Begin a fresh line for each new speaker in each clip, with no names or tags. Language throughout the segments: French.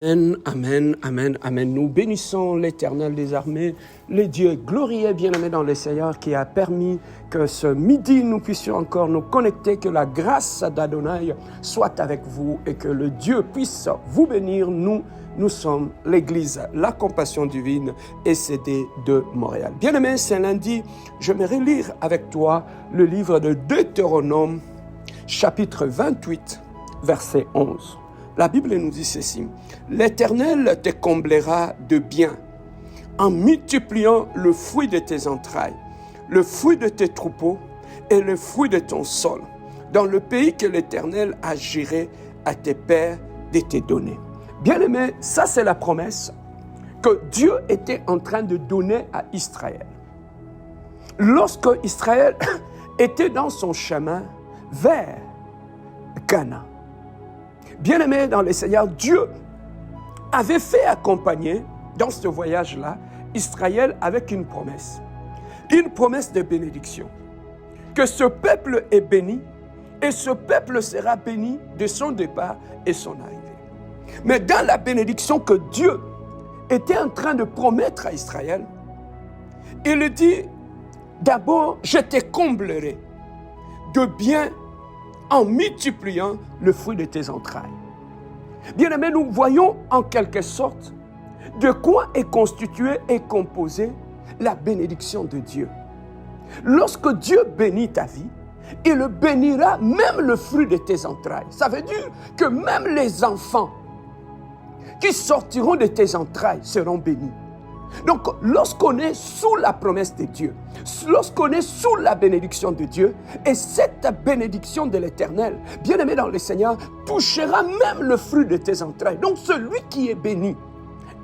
Amen, amen, amen, amen. Nous bénissons l'Éternel des armées, le Dieu glorieux, bien-aimé dans le Seigneur, qui a permis que ce midi, nous puissions encore nous connecter, que la grâce d'Adonai soit avec vous et que le Dieu puisse vous bénir. Nous sommes l'Église, la Compassion Divine et CD de Montréal. Bien-aimé, c'est lundi, je vais relire avec toi le livre de Deutéronome, chapitre 28, verset 11. La Bible nous dit ceci: l'Éternel te comblera de bien en multipliant le fruit de tes entrailles, le fruit de tes troupeaux et le fruit de ton sol, dans le pays que l'Éternel a juré à tes pères de te donner. Bien-aimé, ça c'est la promesse que Dieu était en train de donner à Israël. Lorsque Israël était dans son chemin vers Canaan. Bien-aimé dans le Seigneur, Dieu avait fait accompagner dans ce voyage-là Israël avec une promesse de bénédiction. Que ce peuple est béni et ce peuple sera béni de son départ et son arrivée. Mais dans la bénédiction que Dieu était en train de promettre à Israël, il dit d'abord: je te comblerai de bien en multipliant le fruit de tes entrailles. Bien-aimés, nous voyons en quelque sorte de quoi est constituée et composée la bénédiction de Dieu. Lorsque Dieu bénit ta vie, il bénira même le fruit de tes entrailles. Ça veut dire que même les enfants qui sortiront de tes entrailles seront bénis. Donc, lorsqu'on est sous la promesse de Dieu, lorsqu'on est sous la bénédiction de Dieu, et cette bénédiction de l'Éternel, bien-aimé dans le Seigneur, touchera même le fruit de tes entrailles. Donc, celui qui est béni,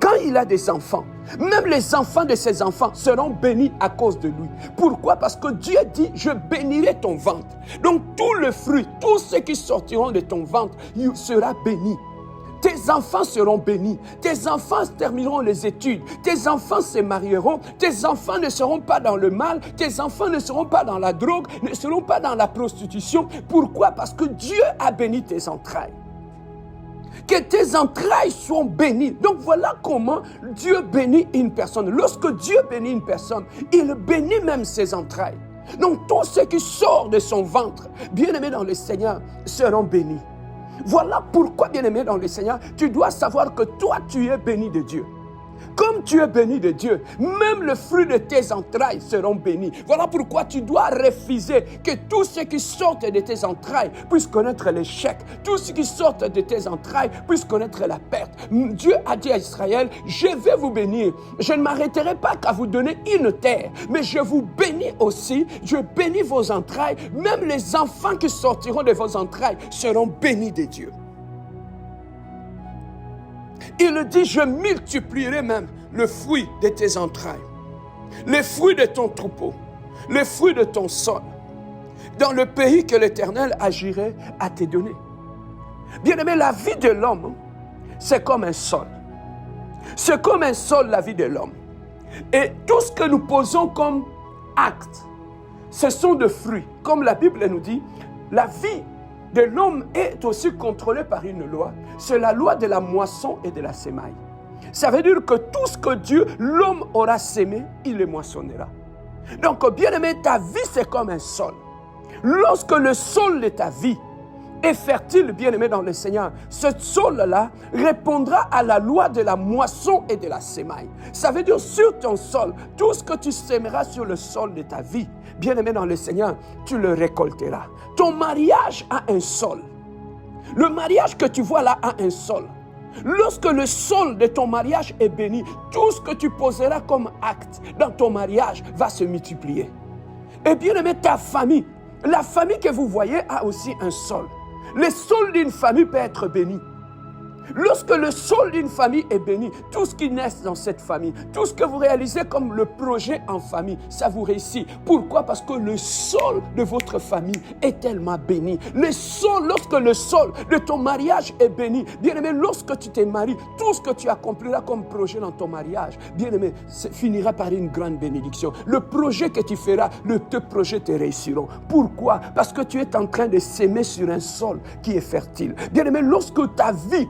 quand il a des enfants, même les enfants de ses enfants seront bénis à cause de lui. Pourquoi? Parce que Dieu dit: je bénirai ton ventre. Donc, tout le fruit, tous ceux qui sortiront de ton ventre, il sera béni. Tes enfants seront bénis, tes enfants termineront les études, tes enfants se marieront, tes enfants ne seront pas dans le mal, tes enfants ne seront pas dans la drogue, ne seront pas dans la prostitution. Pourquoi? Parce que Dieu a béni tes entrailles. Que tes entrailles soient bénies. Donc voilà comment Dieu bénit une personne. Lorsque Dieu bénit une personne, il bénit même ses entrailles. Donc tous ceux qui sortent de son ventre, bien-aimés dans le Seigneur, seront bénis. Voilà pourquoi, bien-aimé dans le Seigneur, tu dois savoir que toi, tu es béni de Dieu. Comme tu es béni de Dieu, même le fruit de tes entrailles seront bénis. Voilà pourquoi tu dois refuser que tous ceux qui sortent de tes entrailles puissent connaître l'échec. Tous ceux qui sortent de tes entrailles puissent connaître la perte. Dieu a dit à Israël: je vais vous bénir. Je ne m'arrêterai pas qu'à vous donner une terre, mais je vous bénis aussi. Je bénis vos entrailles. Même les enfants qui sortiront de vos entrailles seront bénis de Dieu. Il dit: je multiplierai même le fruit de tes entrailles, les fruits de ton troupeau, les fruits de ton sol, dans le pays que l'Éternel agirait à te donner. Bien-aimé, la vie de l'homme, c'est comme un sol. C'est comme un sol, la vie de l'homme. Et tout ce que nous posons comme acte, ce sont des fruits. Comme la Bible nous dit, la vie de l'homme est aussi contrôlé par une loi. C'est la loi de la moisson et de la semaille. Ça veut dire que tout ce que Dieu, l'homme aura sémé, il le moissonnera. Donc, bien-aimé, ta vie, c'est comme un sol. Lorsque le sol de ta vie est fertile, bien-aimé dans le Seigneur, ce sol-là répondra à la loi de la moisson et de la semaille. Ça veut dire sur ton sol, tout ce que tu sèmeras sur le sol de ta vie, bien-aimé dans le Seigneur, tu le récolteras. Ton mariage a un sol. Le mariage que tu vois là a un sol. Lorsque le sol de ton mariage est béni, tout ce que tu poseras comme acte dans ton mariage va se multiplier. Et bien-aimé, ta famille, la famille que vous voyez a aussi un sol. Le sol d'une famille peut être béni. Lorsque le sol d'une famille est béni, tout ce qui naît dans cette famille, tout ce que vous réalisez comme le projet en famille, ça vous réussit. Pourquoi? Parce que le sol de votre famille est tellement béni. Le sol, lorsque le sol de ton mariage est béni, bien aimé, lorsque tu t'es marié, tout ce que tu accompliras comme projet dans ton mariage, bien aimé, finira par une grande bénédiction. Le projet que tu feras, tes projets te réussiront. Pourquoi? Parce que tu es en train de s'aimer sur un sol qui est fertile. Bien aimé, lorsque ta vie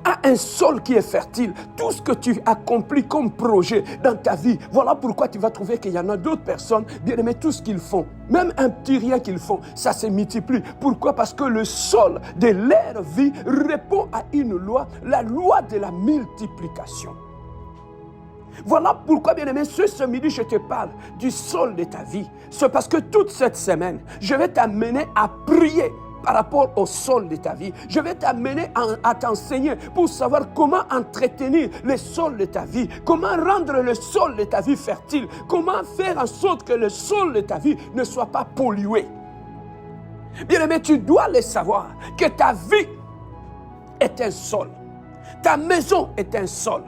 à un sol qui est fertile. Tout ce que tu accomplis comme projet dans ta vie, voilà pourquoi tu vas trouver qu'il y en a d'autres personnes, bien aimés, tout ce qu'ils font, même un petit rien qu'ils font, ça se multiplie. Pourquoi? Parce que le sol de leur vie répond à une loi, la loi de la multiplication. Voilà pourquoi, bien aimé, ce midi, je te parle du sol de ta vie. C'est parce que toute cette semaine, je vais t'amener à prier par rapport au sol de ta vie. Je vais t'amener à t'enseigner pour savoir comment entretenir le sol de ta vie, comment rendre le sol de ta vie fertile, comment faire en sorte que le sol de ta vie ne soit pas pollué. Bien-aimé, tu dois le savoir que ta vie est un sol. Ta maison est un sol.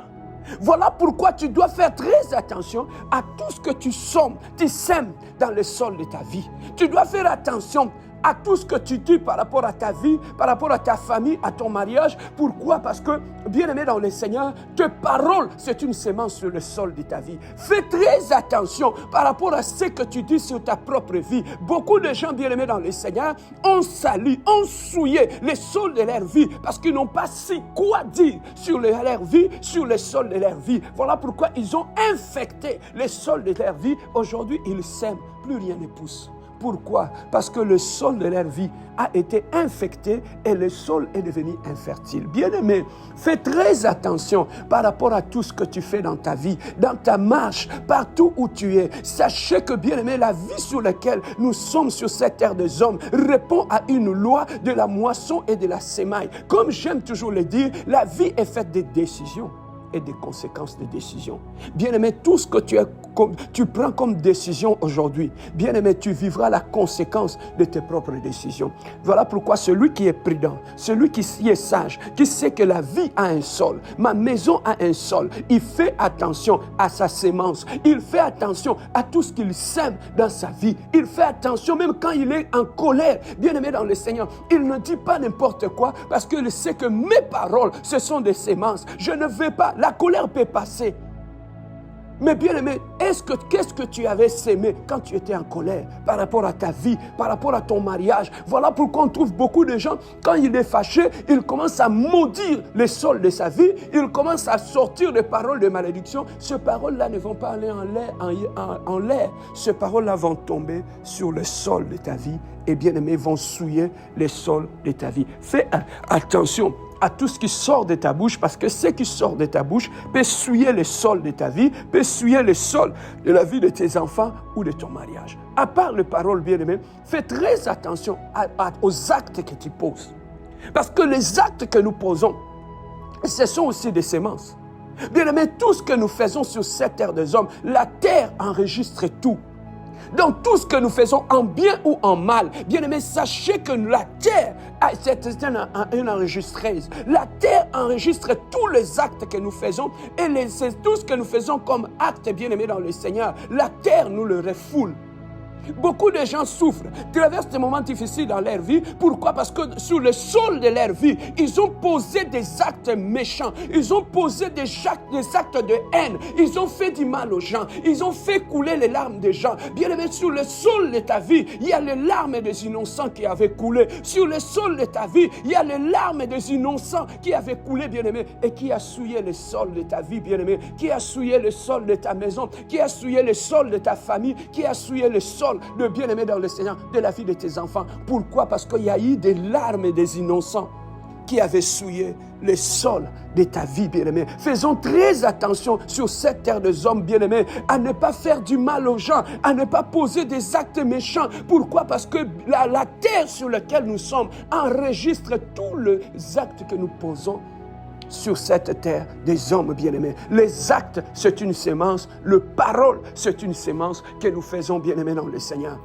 Voilà pourquoi tu dois faire très attention à tout ce que tu sèmes dans le sol de ta vie. Tu dois faire attention à tout ce que tu dis par rapport à ta vie, par rapport à ta famille, à ton mariage. Pourquoi? Parce que, bien-aimé dans le Seigneur, tes paroles, c'est une sémence sur le sol de ta vie. Fais très attention par rapport à ce que tu dis sur ta propre vie. Beaucoup de gens, bien-aimés dans le Seigneur, ont sali, ont souillé le sol de leur vie parce qu'ils n'ont pas su quoi dire sur leur vie, sur le sol de leur vie. Voilà pourquoi ils ont infecté le sol de leur vie. Aujourd'hui, ils sèment, plus rien ne pousse. Pourquoi? Parce que le sol de leur vie a été infecté et le sol est devenu infertile. Bien-aimé, fais très attention par rapport à tout ce que tu fais dans ta vie, dans ta marche, partout où tu es. Sachez que, bien-aimé, la vie sur laquelle nous sommes sur cette terre des hommes répond à une loi de la moisson et de la semaille. Comme j'aime toujours le dire, la vie est faite de décisions et des conséquences des décisions. Bien-aimé, tout ce que tu prends comme décision aujourd'hui, bien-aimé, tu vivras la conséquence de tes propres décisions. Voilà pourquoi celui qui est prudent, celui qui est sage, qui sait que la vie a un sol, ma maison a un sol, il fait attention à sa sémence, il fait attention à tout ce qu'il sème dans sa vie, il fait attention même quand il est en colère, bien-aimé dans le Seigneur, il ne dit pas n'importe quoi parce qu'il sait que mes paroles, ce sont des sémences. Je ne vais pas, la colère peut passer. Mais bien aimé, qu'est-ce que tu avais sémé quand tu étais en colère par rapport à ta vie, par rapport à ton mariage? Voilà pourquoi on trouve beaucoup de gens, quand il est fâché, il commence à maudire le sol de sa vie, il commence à sortir des paroles de malédiction. Ces paroles-là ne vont pas aller en l'air. Ces paroles-là vont tomber sur le sol de ta vie et bien aimé, vont souiller le sol de ta vie. Fais attention à tout ce qui sort de ta bouche, parce que ce qui sort de ta bouche peut souiller le sol de ta vie, peut souiller le sol de la vie de tes enfants ou de ton mariage. À part les paroles, bien-aimés, fais très attention aux actes que tu poses. Parce que les actes que nous posons, ce sont aussi des sémences. Bien-aimés, tout ce que nous faisons sur cette terre des hommes, la terre enregistre tout. Donc tout ce que nous faisons en bien ou en mal, bien aimé, sachez que la terre, c'est une enregistreuse. La terre enregistre tous les actes que nous faisons et tout ce que nous faisons comme acte, bien aimé dans le Seigneur. La terre nous le refoule. Beaucoup de gens souffrent, traversent des moments difficiles dans leur vie. Pourquoi? Parce que sur le sol de leur vie, ils ont posé des actes méchants. Ils ont posé des actes de haine. Ils ont fait du mal aux gens. Ils ont fait couler les larmes des gens. Bien aimé, sur le sol de ta vie, il y a les larmes des innocents qui avaient coulé. Sur le sol de ta vie, il y a les larmes des innocents qui avaient coulé, bien aimé, et qui a souillé le sol de ta vie, bien aimé, qui a souillé le sol de ta maison, qui a souillé le sol de ta famille, qui a souillé le sol de bien-aimé dans le Seigneur, de la vie de tes enfants. Pourquoi? Parce qu'il y a eu des larmes des innocents qui avaient souillé le sol de ta vie, bien-aimé. Faisons très attention sur cette terre des hommes, bien-aimés, à ne pas faire du mal aux gens, à ne pas poser des actes méchants. Pourquoi? Parce que la terre sur laquelle nous sommes enregistre tous les actes que nous posons sur cette terre des hommes bien-aimés. Les actes, c'est une sémence. Le parole, c'est une sémence que nous faisons bien-aimés dans le Seigneur.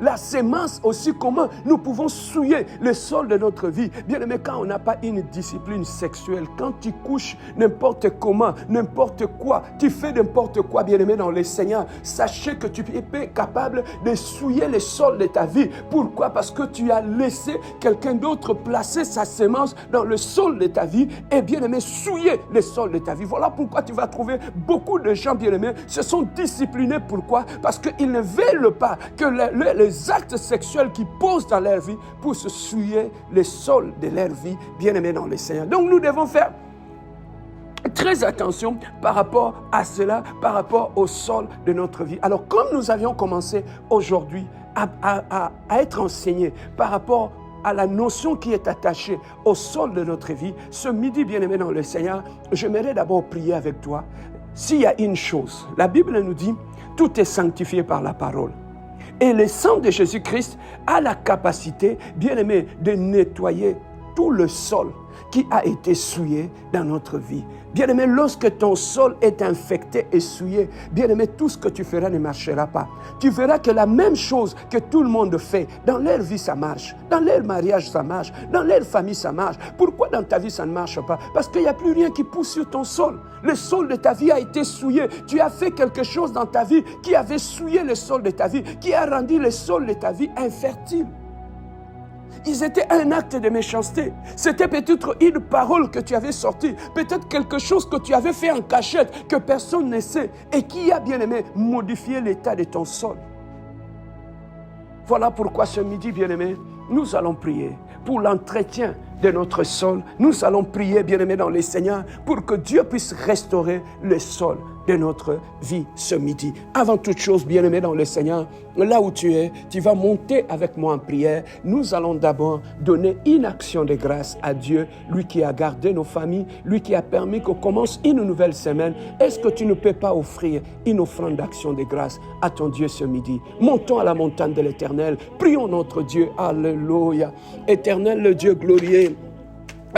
La sémence aussi, comment nous pouvons souiller le sol de notre vie. Bien aimé, quand on n'a pas une discipline sexuelle, quand tu couches n'importe comment, n'importe quoi, tu fais n'importe quoi, bien aimé dans le Seigneur, sachez que tu es capable de souiller le sol de ta vie. Pourquoi? Parce que tu as laissé quelqu'un d'autre placer sa sémence dans le sol de ta vie et bien aimé, souiller le sol de ta vie. Voilà pourquoi tu vas trouver beaucoup de gens, bien aimés, se sont disciplinés. Pourquoi? Parce qu'ils ne veulent pas que les actes sexuels qu'ils posent dans leur vie pour se souiller le sol de leur vie, bien aimés dans le Seigneur. Donc nous devons faire très attention par rapport à cela, par rapport au sol de notre vie. Alors, comme nous avions commencé aujourd'hui à être enseignés par rapport à la notion qui est attachée au sol de notre vie, ce midi, bien-aimé dans le Seigneur, j'aimerais d'abord prier avec toi. S'il y a une chose, la Bible nous dit, tout est sanctifié par la parole. Et le sang de Jésus-Christ a la capacité, bien-aimé, de nettoyer tout le sol qui a été souillé dans notre vie. Bien-aimé, lorsque ton sol est infecté et souillé, bien-aimé, tout ce que tu feras ne marchera pas. Tu verras que la même chose que tout le monde fait, dans leur vie ça marche, dans leur mariage ça marche, dans leur famille ça marche. Pourquoi dans ta vie ça ne marche pas? Parce qu'il n'y a plus rien qui pousse sur ton sol. Le sol de ta vie a été souillé. Tu as fait quelque chose dans ta vie qui avait souillé le sol de ta vie, qui a rendu le sol de ta vie infertile. Ils étaient un acte de méchanceté. C'était peut-être une parole que tu avais sortie, peut-être quelque chose que tu avais fait en cachette, que personne ne sait, et qui a bien aimé modifier l'état de ton sol. Voilà pourquoi ce midi, bien-aimé, nous allons prier pour l'entretien de notre sol. Nous allons prier, bien-aimé dans les Seigneurs, pour que Dieu puisse restaurer le sol de notre vie ce midi. Avant toute chose, bien-aimé dans le Seigneur, là où tu es, tu vas monter avec moi en prière. Nous allons d'abord donner une action de grâce à Dieu, lui qui a gardé nos familles, lui qui a permis qu'on commence une nouvelle semaine. Est-ce que tu ne peux pas offrir une offrande d'action de grâce à ton Dieu ce midi? Montons à la montagne de l'Éternel. Prions notre Dieu. Alléluia. Éternel, le Dieu glorieux,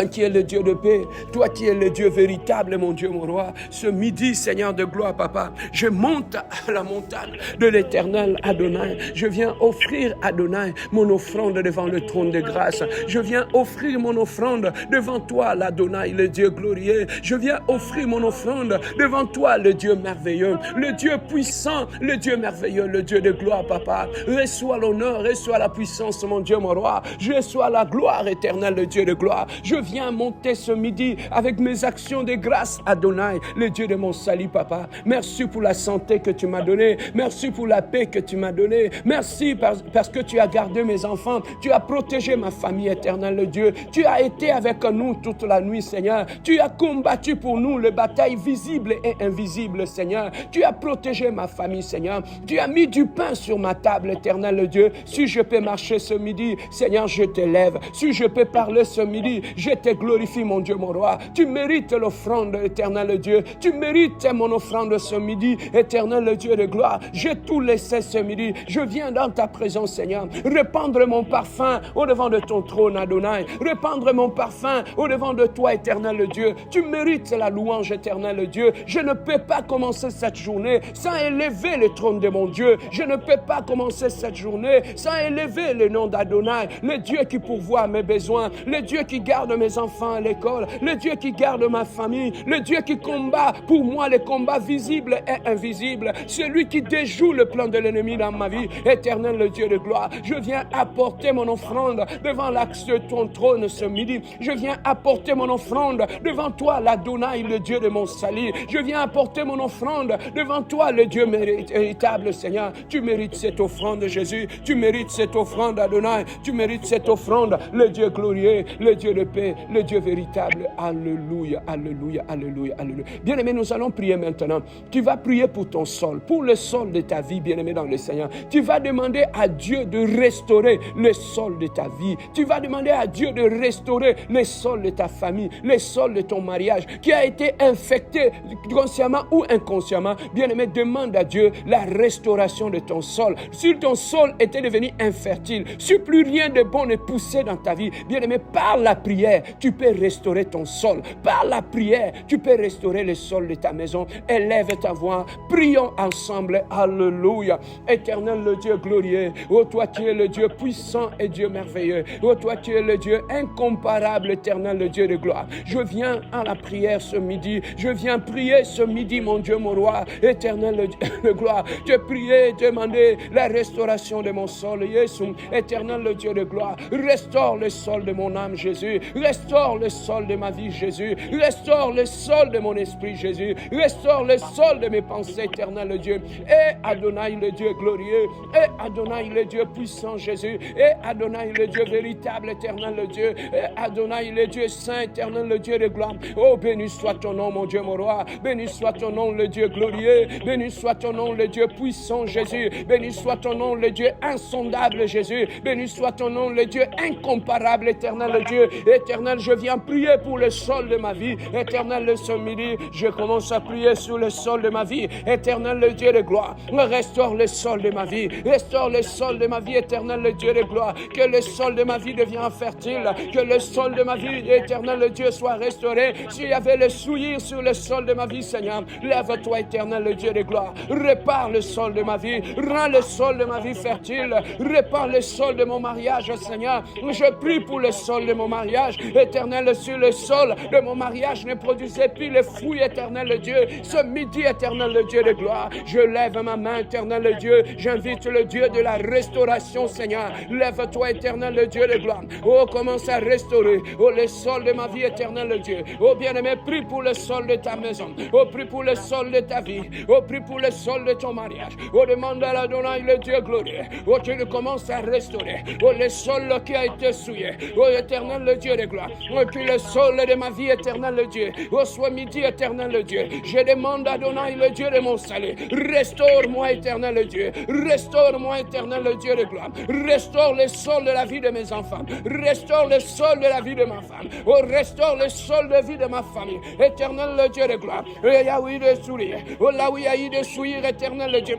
qui est le Dieu de paix, toi qui es le Dieu véritable, mon Dieu, mon roi. Ce midi, Seigneur de gloire, papa, je monte à la montagne de l'Éternel Adonai. Je viens offrir, Adonai, mon offrande devant le trône de grâce. Je viens offrir mon offrande devant toi, l'Adonai, le Dieu glorieux. Je viens offrir mon offrande devant toi, le Dieu merveilleux, le Dieu puissant, le Dieu merveilleux, le Dieu de gloire, papa. Reçois l'honneur, reçois la puissance, mon Dieu, mon roi. Je reçois la gloire éternelle, le Dieu de gloire. Je viens monter ce midi avec mes actions de grâce, Adonai, le Dieu de mon salut, papa. Merci pour la santé que tu m'as donnée. Merci pour la paix que tu m'as donnée. Merci parce que tu as gardé mes enfants. Tu as protégé ma famille, éternelle, le Dieu. Tu as été avec nous toute la nuit, Seigneur. Tu as combattu pour nous les batailles visibles et invisibles, Seigneur. Tu as protégé ma famille, Seigneur. Tu as mis du pain sur ma table, éternel, le Dieu. Si je peux marcher ce midi, Seigneur, je t'élève. Si je peux parler ce midi, je te glorifie, mon Dieu, mon roi. Tu mérites l'offrande, éternel Dieu. Tu mérites mon offrande ce midi, éternel Dieu de gloire. J'ai tout laissé ce midi. Je viens dans ta présence, Seigneur. Répandre mon parfum au devant de ton trône, Adonai. Répandre mon parfum au devant de toi, éternel Dieu. Tu mérites la louange, éternel Dieu. Je ne peux pas commencer cette journée sans élever le trône de mon Dieu. Je ne peux pas commencer cette journée sans élever le nom d'Adonai, le Dieu qui pourvoit mes besoins, le Dieu qui garde mes enfants à l'école, le Dieu qui garde ma famille, le Dieu qui combat pour moi les combats visibles et invisibles, celui qui déjoue le plan de l'ennemi dans ma vie, éternel le Dieu de gloire. Je viens apporter mon offrande devant l'axe de ton trône ce midi. Je viens apporter mon offrande devant toi, l'Adonai, le Dieu de mon salut. Je viens apporter mon offrande devant toi, le Dieu véritable, Seigneur. Tu mérites cette offrande, Jésus. Tu mérites cette offrande, Adonai. Tu mérites cette offrande, le Dieu glorieux, le Dieu de paix, le Dieu véritable. Alléluia, alléluia, alléluia, alléluia. Bien-aimé, nous allons prier maintenant. Tu vas prier pour ton sol, pour le sol de ta vie, bien-aimé dans le Seigneur. Tu vas demander à Dieu de restaurer le sol de ta vie. Tu vas demander à Dieu de restaurer le sol de ta famille, le sol de ton mariage, qui a été infecté consciemment ou inconsciemment. Bien-aimé, demande à Dieu la restauration de ton sol. Si ton sol était devenu infertile, si plus rien de bon ne poussait dans ta vie, bien-aimé, par la prière, tu peux restaurer ton sol. Par la prière, tu peux restaurer le sol de ta maison. Élève ta voix. Prions ensemble. Alléluia. Éternel, le Dieu glorieux. Oh, toi qui es le Dieu puissant et Dieu merveilleux. Oh, toi qui es le Dieu incomparable, éternel, le Dieu de gloire. Je viens à la prière ce midi. Je viens prier ce midi, mon Dieu, mon roi. Éternel, le Dieu de gloire. Je priais, demander la restauration de mon sol. Jésus, éternel, le Dieu de gloire. Restaure le sol de mon âme, Jésus. Restaure le sol de ma vie, Jésus. Restaure le sol de mon esprit, Jésus. Restaure le sol de mes pensées, éternel Dieu. Et Adonai, le Dieu glorieux. Et Adonai, le Dieu puissant, Jésus. Et Adonai, le Dieu véritable, éternel le Dieu. Et Adonai, le Dieu saint, éternel, le Dieu de gloire. Oh, béni soit ton nom, mon Dieu, mon roi. Béni soit ton nom, le Dieu glorieux. Béni soit ton nom, le Dieu puissant, Jésus. Béni soit ton nom, le Dieu insondable, Jésus. Béni soit ton nom, le Dieu incomparable, éternel, le Dieu. Éternel, je viens prier pour le sol de ma vie. Éternel, ce midi, je commence à prier sur le sol de ma vie. Éternel, le Dieu de gloire. Restaure le sol de ma vie. Restaure le sol de ma vie, éternel, le Dieu de gloire. Que le sol de ma vie devienne fertile. Que le sol de ma vie, éternel, le Dieu, soit restauré. S'il y avait le souillir sur le sol de ma vie, Seigneur, lève-toi, éternel, le Dieu de gloire. Répare le sol de ma vie. Rends le sol de ma vie fertile. Répare le sol de mon mariage, Seigneur. Je prie pour le sol de mon mariage. Éternel, sur le sol de mon mariage, ne produisait plus les fruits, éternel, le Dieu. Ce midi, éternel, le Dieu de gloire, je lève ma main, éternel, le Dieu. J'invite le Dieu de la restauration, Seigneur. Lève-toi, éternel, le Dieu de gloire. Oh, commence à restaurer. Oh, le sol de ma vie, éternel, le Dieu. Oh, bien-aimé, prie pour le sol de ta maison. Oh, prie pour le sol de ta vie. Oh, prie pour le sol de ton mariage. Oh, demande à l'Adonai, le Dieu glorieux. Oh, tu le commences à restaurer. Oh, le sol qui a été souillé. Oh, éternel, le Dieu de gloire. Oh, que le sol de ma vie, éternel, le Dieu. Oh, soit midi, éternel, le Dieu. Je demande à Adonai, le Dieu de mon salut. Restaure-moi, éternel, le Dieu. Restaure-moi, éternel, le Dieu de gloire. Restaure le sol de la vie de mes enfants. Restaure le sol de la vie de ma femme. Oh, restaure le sol de vie de ma famille. Éternel, le Dieu de gloire. Et là où il est sourire. Oh, là où il y a eu de sourire, éternel, le Dieu.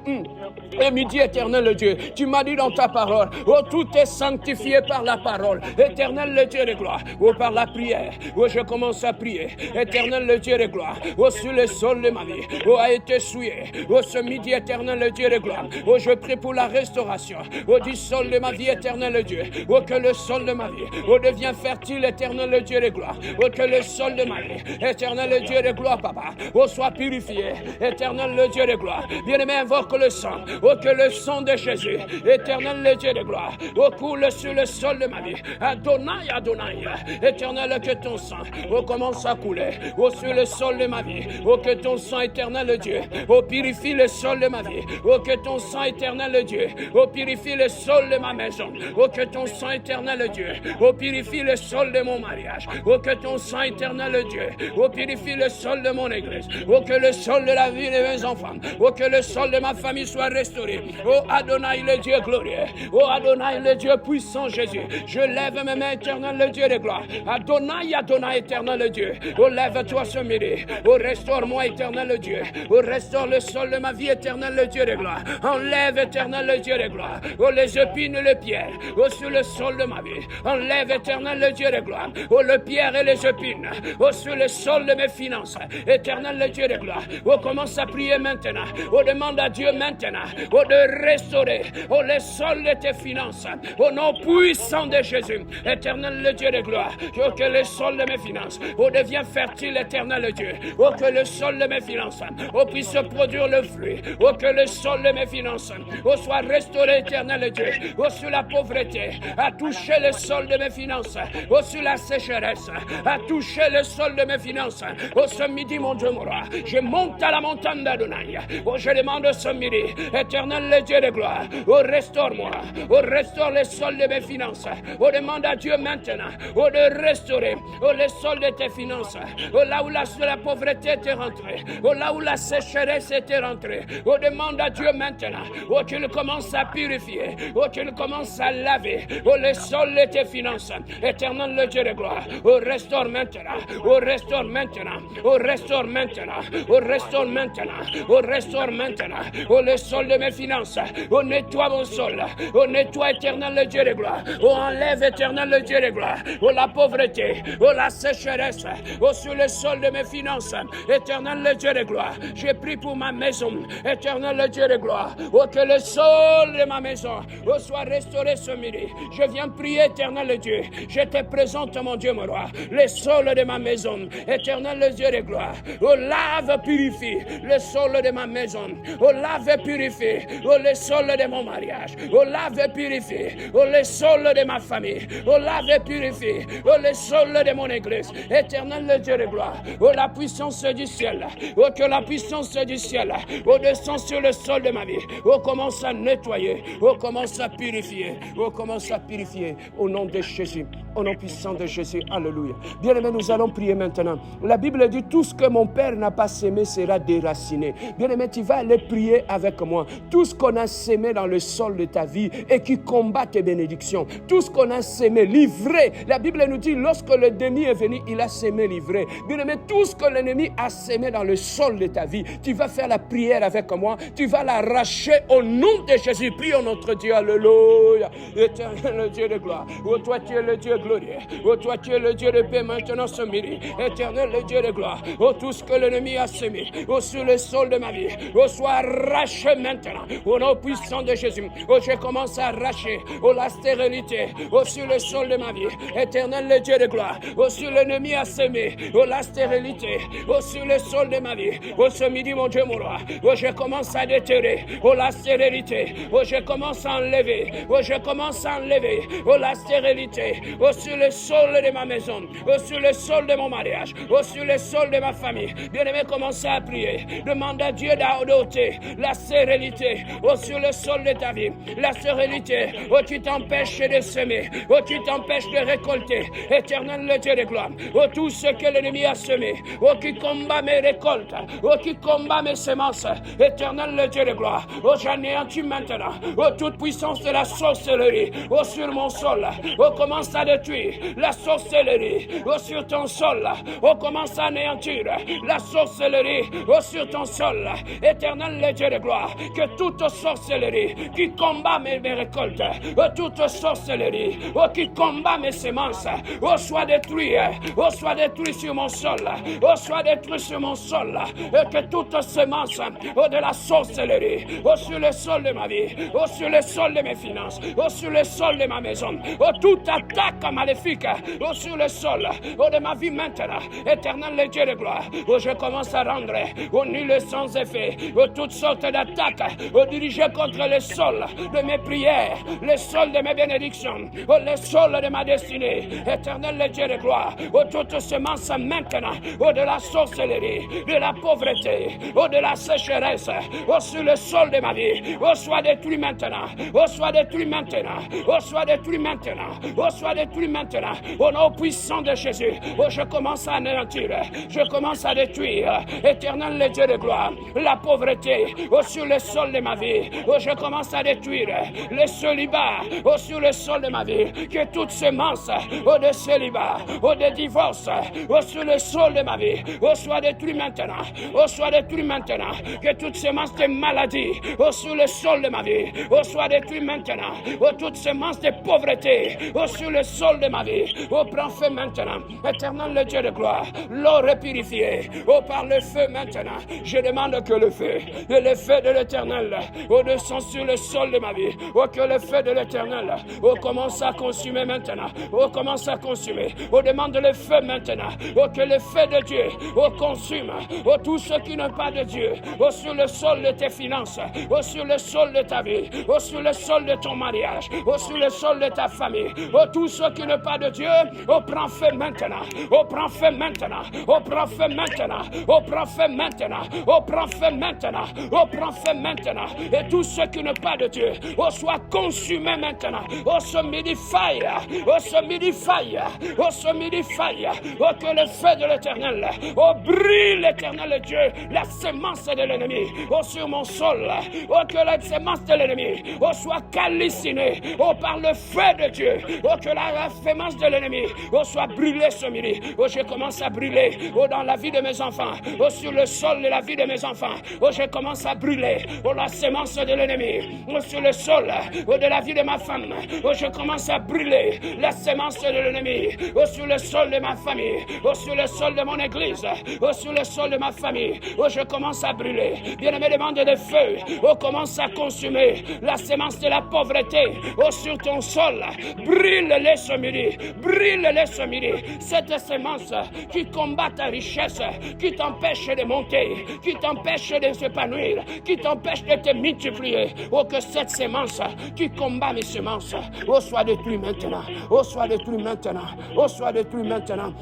Et midi, éternel, le Dieu. Tu m'as dit dans ta parole. Oh, tout est sanctifié par la parole. Éternel, le Dieu de gloire. Oh, par la prière. Oh, je commence à prier. Éternel, le Dieu de gloire. Oh, sur le sol de ma vie. Oh, a été souillé. Oh, ce midi, éternel, le Dieu de gloire. Oh, je prie pour la restauration. Oh, du sol de ma vie, éternel, le Dieu. Oh, que le sol de ma vie. Oh, devient fertile, éternel, le Dieu de gloire. Oh, que le sol de ma vie. Éternel, le Dieu de gloire, papa. Oh, soit purifié. Éternel, le Dieu de gloire. Bien-aimé, invoque le sang. Oh, que le sang de Jésus. Éternel, le Dieu de gloire. Oh, coule sur le sol de ma vie. Adonai, Adonai. Éternel, que ton sang. Oh, commence à couler. Oh, sur le sol de ma vie. Oh, que ton sang, éternel, le Dieu. Oh, purifie le sol de ma vie. Oh, que ton sang, éternel, le Dieu. Oh, purifie le sol de ma maison. Oh, que ton sang, éternel, le Dieu. Oh, purifie le sol de mon mariage. Oh, que ton sang, éternel, le Dieu. Oh, purifie le sol de mon église. Oh, que le sol de la vie de mes enfants. Oh, que le sol de ma famille soit restauré. Oh, Adonai, le Dieu glorieux. Oh, Adonai, le Dieu puissant, Jésus. Je lève mes mains, éternel, le Dieu de gloire. Adonai, Adonai, éternel, le Dieu. Oh, lève-toi ce midi. Oh, restaure-moi, éternel, le Dieu. Oh, restaure le sol de ma vie, éternel, le Dieu de gloire. Enlève, éternel, le Dieu de gloire. Oh, les épines, les pierres. Oh, sur le sol de ma vie. Enlève, éternel, le Dieu de gloire. Oh, le pierre et les épines. Oh, sur le sol de mes finances. Éternel, le Dieu de gloire. Oh, commence à prier maintenant. Oh, demande à Dieu maintenant. Oh, de restaurer. Oh, le sol de tes finances. Au nom puissant de Jésus. Éternel, le Dieu de gloire. Oh, que le sol de mes finances. Oh, devient fertile, éternel, le Dieu. Oh, que le sol de mes finances. Oh, puisse produire le fruit. Oh, que le sol de mes finances. Oh, soit restauré, éternel, le Dieu. Oh, sur la pauvreté. À toucher le sol de mes finances. Oh, sur la sécheresse. À toucher le sol de mes finances. Oh, ce midi, mon Dieu, mon roi. Je monte à la montagne d'Adonai. Oh, je demande ce midi. Éternel, le Dieu de gloire. Oh, restaure-moi. Oh, restaure le sol de mes finances. Oh, demande à Dieu maintenant. Oh, de restaurer. Oh, le sol de tes finances. Oh, là où la pauvreté était rentrée. Oh, là où la sécheresse était rentrée. Oh, demande à Dieu maintenant. Oh, qu'il commence à purifier. Oh, qu'il commence à laver. Oh, le sol de tes finances. Éternel, le Dieu de gloire. Oh, restaure maintenant. Oh, restaure maintenant. Oh, restaure maintenant. Oh, restaure maintenant. Oh, restaure maintenant. Oh, le sol de mes finances. Oh, nettoie mon sol. Oh, nettoie, éternel, le Dieu de gloire. Oh, enlève, éternel, le Dieu de gloire. Oh, la pauvreté. Oh, la sécheresse. Oh, sur le sol de mes finances. Éternel, le Dieu de gloire. Je prie pour ma maison. Éternel, le Dieu de gloire. Oh, que le sol de ma maison oh, soit restauré ce midi. Je viens prier, éternel, le Dieu. Je te présente, mon Dieu, mon roi. Le sol de ma maison. Éternel, le Dieu de gloire. Oh, lave, purifie le sol de ma maison. Oh, lave, purifie oh, le sol de mon mariage. Oh, lave, purifie oh, le sol de ma famille. Oh, lave, purifie oh les sols de mon église. Éternel le Dieu de gloire, oh la puissance du ciel, oh que la puissance du ciel, oh descend sur le sol de ma vie, oh commence à nettoyer, oh commence à purifier, oh commence à purifier au nom de Jésus, au nom puissant de Jésus, alléluia. Bien-aimés, nous allons prier maintenant. La Bible dit tout ce que mon Père n'a pas sémé sera déraciné. Bien-aimé, tu vas aller prier avec moi. Tout ce qu'on a sémé dans le sol de ta vie et qui combat tes bénédictions, tout ce qu'on a sémé, livré. La Bible nous dit lorsque l'ennemi est venu, il a sémé livré. Bien-aimé, tout ce que l'ennemi a sémé dans le sol de ta vie, tu vas faire la prière avec moi, tu vas l'arracher au nom de Jésus. Prions notre Dieu, alléluia. Éternel Dieu de gloire, oh toi tu es le Dieu glorieux, oh toi tu es le Dieu de paix maintenant ce midi. Éternel le Dieu de gloire, oh tout ce que l'ennemi a sémé, oh sur le sol de ma vie, oh soit arraché maintenant, au nom puissant de Jésus. Oh je commence à arracher, oh la stérilité, oh sur le sol de ma vie. Éternel le Dieu de gloire, oh sur l'ennemi a sémé, oh la stérilité, oh sur le sol de ma vie. Oh ce midi mon Dieu mon roi, oh je commence à déterrer, oh la stérilité, oh je commence à enlever, oh je commence à enlever, oh la stérilité, oh sur le sol de ma maison, oh sur le sol de mon mariage, oh sur le sol de ma famille. Bien-aimé, commencez à prier, demande à Dieu d'ôter la stérilité, oh sur le sol de ta vie, la stérilité, oh qui t'empêche de semer, oh qui t'empêche de récolter. Éternel le Dieu de gloire, oh tout ce que l'ennemi a semé, oh qui combat mes récoltes, oh qui combat mes semences. Éternel le Dieu de gloire, oh j'anéantis maintenant, oh toute puissance de la sorcellerie, oh sur mon sol, oh commence à détruire la sorcellerie, oh sur ton sol, oh commence à anéantir la sorcellerie, oh sur ton sol. Éternel le Dieu de gloire, que toute sorcellerie qui combat mes récoltes, oh toute sorcellerie, oh qui combat mes semences, oh soit détruit, oh soit détruit sur mon sol, oh soit détruit sur mon sol, et que toute semence, oh de la sorcellerie, oh sur le sol de ma vie, oh sur le sol de mes finances, oh sur le sol de ma maison, oh toute attaque maléfique, oh sur le sol, oh de ma vie maintenant. Éternel le Dieu de gloire, oh je commence à rendre, oh nul sans effet, oh toutes sortes d'attaques, oh dirigées contre le sol de mes prières, le sol de mes bénédictions, oh le sol de ma destinée. Éternel le Dieu de gloire, oh toute semence maintenant, oh de la sorcellerie, de la pauvreté, oh de la sécheresse, oh sur le sol de ma vie, oh soit détruit maintenant, oh soit détruit maintenant, oh soit détruit maintenant, oh soit détruit maintenant, au nom puissant de Jésus. Oh je commence à anéantir, je commence à détruire, éternel le Dieu de gloire, la pauvreté, oh sur le sol de ma vie, oh je commence à détruire le célibat, oh sur le sol de ma vie, que toute semence, oh de célibat, oh de divorce, oh sur le sol de ma vie, oh soit détruit maintenant, oh soit détruit maintenant, que toute semence de maladie, oh sur le sol de ma vie, oh soit détruit maintenant, oh toute semence de pauvreté, oh sur le sol de ma vie, oh prends feu maintenant, éternel le Dieu de gloire, l'eau repurifiée, oh par le feu maintenant, je demande que le feu de l'éternel, oh descend sur le sol de ma vie, oh que le feu de l'éternel, oh commence à consumer maintenant, oh commence à consumer, oh demande le feu maintenant, oh que le feu de Dieu, oh consume, oh tout ce qui n'est pas de Dieu, oh sur le sol de tes finances, oh sur le sol de ta vie, oh sur le sol de ton mariage, oh sur le sol de ta famille, oh tout ce qui n'est pas de Dieu, oh prends feu maintenant, oh prends feu maintenant, oh prends feu maintenant, oh prends feu maintenant, oh prends feu maintenant, oh prends feu maintenant, et tout ce qui n'est pas de Dieu, oh soit consumé maintenant, oh ce midi fire, oh ce midi fire, oh ce midi fire, oh que le feu de l'éternel, oh brille l'éternel Dieu, la semence de l'ennemi, oh sur mon sol, oh que la semence de l'ennemi, oh soit calcinée, oh par le feu de Dieu, oh que la semence de l'ennemi, oh soit brûlée ce midi, oh je commence à brûler, oh dans la vie de mes enfants, oh sur le sol de la vie de mes enfants, oh je commence à brûler, oh la semence de l'ennemi, oh sur le sol, oh de la vie de ma femme, oh je commence à brûler la semence de l'ennemi, oh sur le sol de ma famille, oh sur le sol de mon église, oh sur le sol de ma famille, oh je commence à brûler, bien-aimé demande de feu, oh commence à consumer la semence de la pauvreté, oh sur ton sol, brûle-les ce midi, brûle-les ce midi, cette semence qui combat ta richesse, qui t'empêche de monter, qui t'empêche de s'épanouir, qui t'empêche de te multiplier, oh que cette semence qui combat mes semences, oh soit détruite maintenant, oh soit détruite maintenant. Soit détruit maintenant.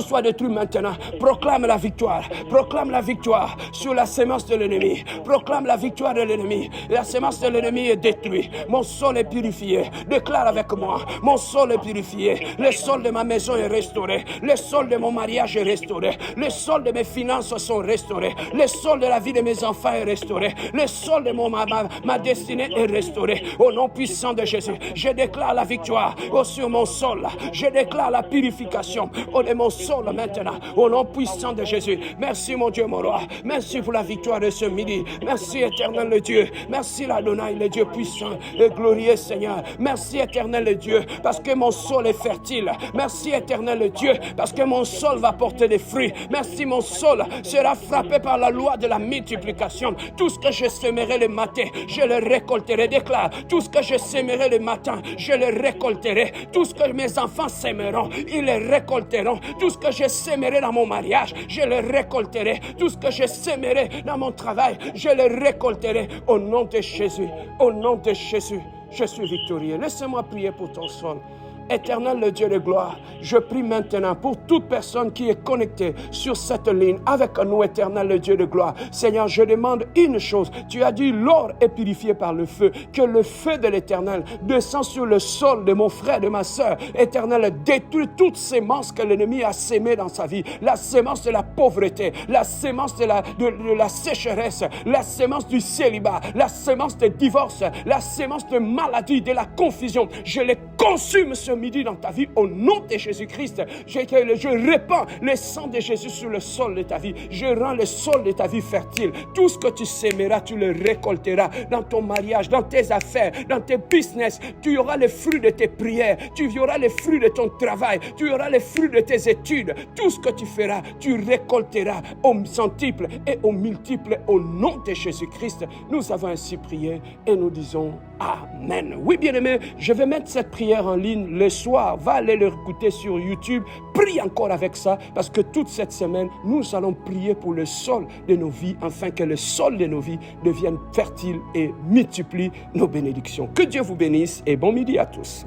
Soit détruit maintenant. Proclame la victoire. Proclame la victoire sur la sémence de l'ennemi. Proclame la victoire de l'ennemi. La sémence de l'ennemi est détruite. Mon sol est purifié. Déclare avec moi. Mon sol est purifié. Le sol de ma maison est restauré. Le sol de mon mariage est restauré. Le sol de mes finances sont restaurés. Le sol de la vie de mes enfants est restauré. Le sol de ma destinée est restauré. Au nom puissant de Jésus, je déclare la victoire sur mon sol. Je déclare la purification de mon sol maintenant, au nom puissant de Jésus. Merci mon Dieu, mon roi. Merci pour la victoire de ce midi. Merci éternel le Dieu. Merci l'Adonai, le Dieu puissant et glorieux Seigneur. Merci éternel le Dieu, parce que mon sol est fertile. Merci éternel le Dieu, parce que mon sol va porter des fruits. Merci, mon sol sera frappé par la loi de la multiplication. Tout ce que je sèmerai le matin, je le récolterai. Déclare, tout ce que je sèmerai le matin, je le récolterai. Tout ce que mes enfants sèmeront, ils le récolteront. Tout ce que je sèmerai dans mon mariage, je le récolterai. Tout ce que je sèmerai dans mon travail, je le récolterai. Au nom de Jésus, au nom de Jésus, je suis victorieux. Laissez-moi prier pour ton sol. Éternel le Dieu de gloire, je prie maintenant pour toute personne qui est connectée sur cette ligne avec nous, éternel le Dieu de gloire. Seigneur, je demande une chose. Tu as dit l'or est purifié par le feu. Que le feu de l'éternel descend sur le sol de mon frère, de ma soeur. Éternel, détruis toute sémence que l'ennemi a sémée dans sa vie. La sémence de la pauvreté, la sémence de la sécheresse, la sémence du célibat, la sémence de divorce, la sémence de maladie, de la confusion. Je les consume ce midi dans ta vie au nom de Jésus-Christ. Je répands le sang de Jésus sur le sol de ta vie. Je rends le sol de ta vie fertile. Tout ce que tu sèmeras, tu le récolteras dans ton mariage, dans tes affaires, dans tes business. Tu auras les fruits de tes prières. Tu auras les fruits de ton travail. Tu auras les fruits de tes études. Tout ce que tu feras, tu récolteras au centuple et au multiple au nom de Jésus-Christ. Nous avons ainsi prié et nous disons Amen. Oui, bien-aimé, je vais mettre cette prière en ligne le soir. Va aller le écouter sur YouTube. Prie encore avec ça parce que toute cette semaine, nous allons prier pour le sol de nos vies afin que le sol de nos vies devienne fertile et multiplie nos bénédictions. Que Dieu vous bénisse et bon midi à tous.